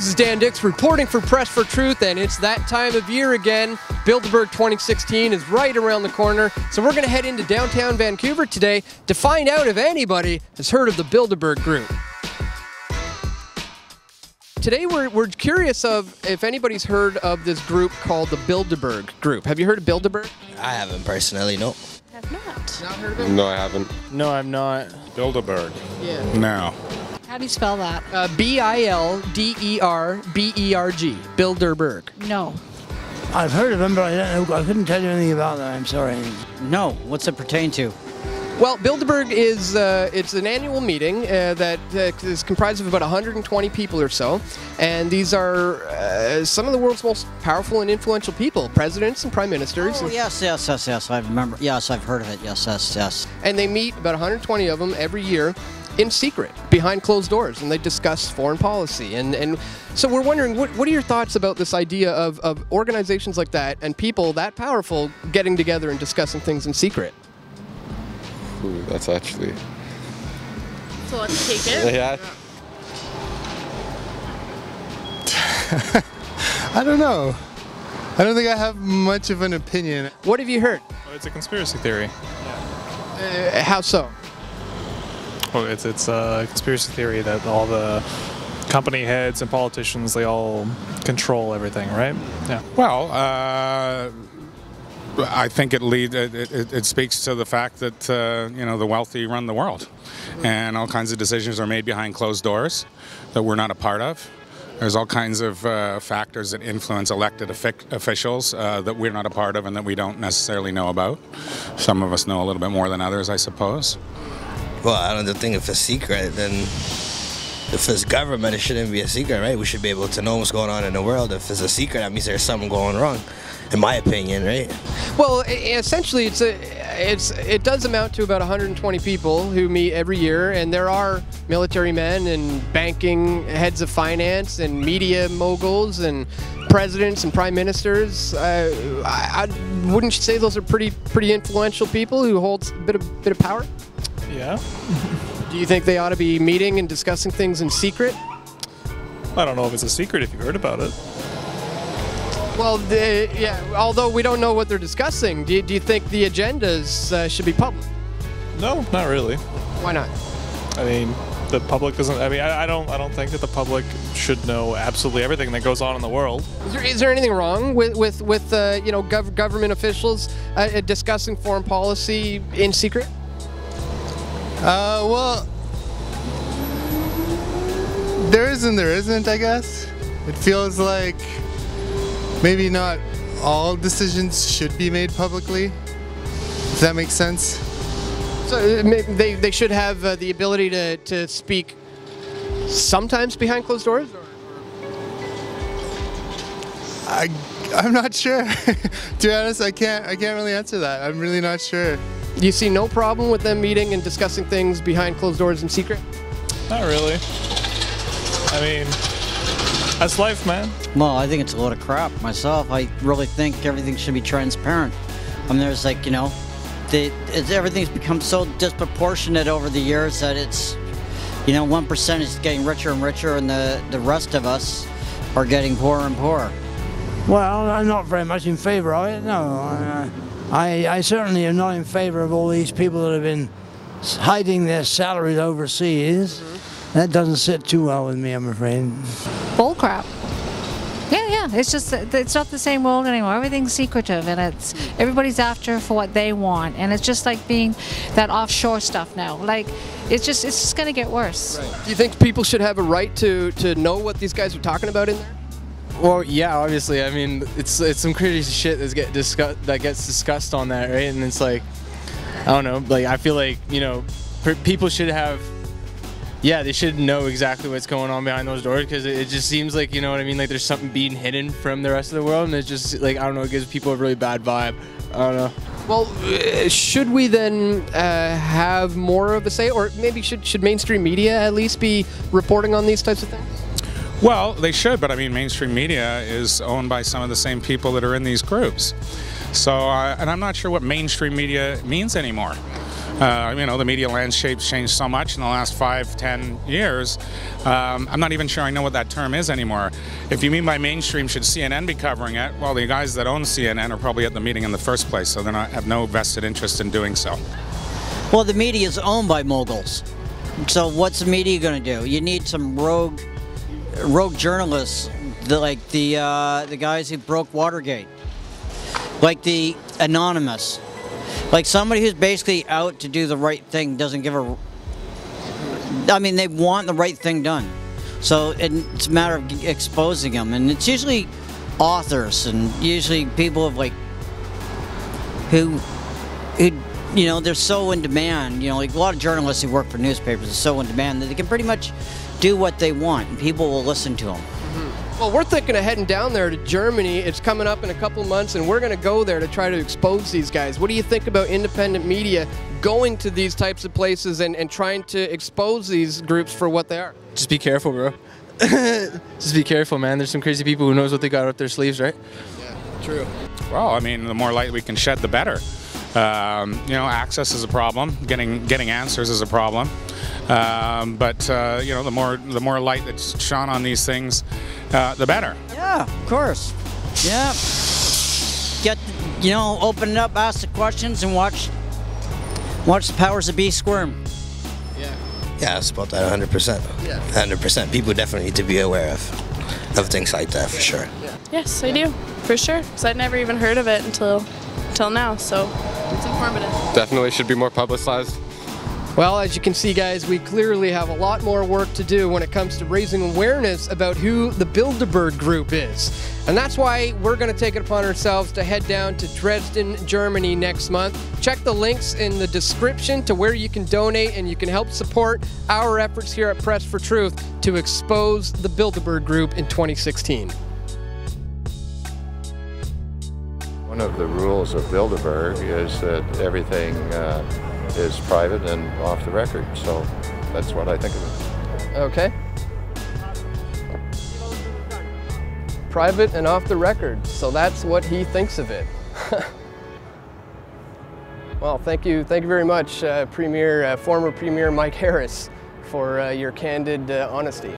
This is Dan Dix reporting for Press for Truth, and it's that time of year again. Bilderberg 2016 is right around the corner, so we're going to head into downtown Vancouver today to find out if anybody has heard of the Bilderberg Group. Today we're curious of if anybody's heard of this group called the Bilderberg Group. Have you heard of Bilderberg? I haven't personally, no. Have not. Not heard of it? No, I haven't. No, I'm not. Bilderberg. Yeah. No. How do you spell that? B-I-L-D-E-R-B-E-R-G. Bilderberg. No. I've heard of them, but I couldn't tell you anything about them. I'm sorry. No. What's it pertain to? Well, Bilderberg is it's an annual meeting that is comprised of about 120 people or so, and these are some of the world's most powerful and influential people, presidents and prime ministers. Oh, yes. I remember. Yes, I've heard of it. Yes. And they meet, about 120 of them, every year in secret, behind closed doors, and they discuss foreign policy. And so we're wondering, what are your thoughts about this idea of organizations like that and people that powerful getting together and discussing things in secret? Ooh, that's actually... So let's take it. Yeah. I don't know. I don't think I have much of an opinion. What have you heard? Oh, it's a conspiracy theory. How so? Well, it's a conspiracy theory that all the company heads and politicians, they all control everything, right? Yeah. Well, I think it speaks to the fact that the wealthy run the world, and all kinds of decisions are made behind closed doors that we're not a part of. There's all kinds of factors that influence elected officials that we're not a part of and that we don't necessarily know about. Some of us know a little bit more than others, I suppose. Well, I don't think if it's secret, then if it's government, it shouldn't be a secret, right? We should be able to know what's going on in the world. If it's a secret, that means there's something going wrong, in my opinion, right? Well, essentially, it does amount to about 120 people who meet every year, and there are military men and banking heads of finance and media moguls and presidents and prime ministers. I wouldn't you say those are pretty influential people who hold a bit of power? Yeah. Do you think they ought to be meeting and discussing things in secret? I don't know if it's a secret if you've heard about it. Well, yeah, although we don't know what they're discussing, do you think the agendas should be public? No, not really. Why not? I mean, the public doesn't. I mean, I don't think that the public should know absolutely everything that goes on in the world. Is there anything wrong with government officials discussing foreign policy in secret? Well, there is and there isn't, I guess. It feels like maybe not all decisions should be made publicly, if that makes sense. So they should have the ability to speak sometimes behind closed doors? I'm not sure. To be honest, I can't really answer that. I'm really not sure. You see no problem with them meeting and discussing things behind closed doors in secret? Not really. I mean, that's life, man. Well, I think it's a load of crap myself. I really think everything should be transparent. I mean, there's like, everything's become so disproportionate over the years that it's, 1% is getting richer and richer and the rest of us are getting poorer and poorer. Well, I'm not very much in favor of it, no. I certainly am not in favor of all these people that have been hiding their salaries overseas. That doesn't sit too well with me, I'm afraid. Bull crap. Yeah. It's just it's not the same world anymore. Everything's secretive, and everybody's after for what they want, and it's just like being that offshore stuff now. Like it's just going to get worse. Right. Do you think people should have a right to know what these guys are talking about in there? Well, yeah, obviously. I mean, it's some crazy shit that gets discussed on that, right? And it's like, I don't know. Like, I feel like people should have. Yeah, they should know exactly what's going on behind those doors, because it just seems like, you know what I mean, like there's something being hidden from the rest of the world, and it's just like, I don't know, it gives people a really bad vibe. I don't know. Well, should we then have more of a say, or maybe should mainstream media at least be reporting on these types of things? Well, they should, but I mean, mainstream media is owned by some of the same people that are in these groups. So, and I'm not sure what mainstream media means anymore. The media landscape's changed so much in the last 5-10 years. I'm not even sure I know what that term is anymore. If you mean by mainstream, should CNN be covering it? Well, the guys that own CNN are probably at the meeting in the first place, so they have no vested interest in doing so. Well, the media is owned by moguls. So what's the media going to do? You need some rogue journalists, like the guys who broke Watergate, like the Anonymous, like somebody who's basically out to do the right thing, doesn't give a. I mean, they want the right thing done, so it's a matter of exposing them, and it's usually authors and usually people of like who they're so in demand. Like a lot of journalists who work for newspapers are so in demand that they can pretty much do what they want, and people will listen to them. Well, we're thinking of heading down there to Germany. It's coming up in a couple months, and we're going to go there to try to expose these guys. What do you think about independent media going to these types of places and trying to expose these groups for what they are? Just be careful, bro. Just be careful, man. There's some crazy people who knows what they got up their sleeves, right? Yeah, true. Well, I mean, the more light we can shed, the better. Access is a problem. Getting answers is a problem. The more light that's shone on these things, the better. Yeah, of course. Yeah. Open it up, ask the questions, and watch the powers that be squirm. Yeah, it's about that 100%. Yeah. 100%. People definitely need to be aware of things like that, for sure. Yes, I do, for sure. Because I'd never even heard of it until now, so it's informative. Definitely should be more publicized. Well, as you can see, guys, we clearly have a lot more work to do when it comes to raising awareness about who the Bilderberg group is. And that's why we're going to take it upon ourselves to head down to Dresden, Germany next month. Check the links in the description to where you can donate and you can help support our efforts here at Press for Truth to expose the Bilderberg group in 2016. One of the rules of Bilderberg is that everything is private and off the record, so that's what I think of it. Okay. Private and off the record, so that's what he thinks of it. Well, thank you very much, former Premier Mike Harris, for your candid honesty.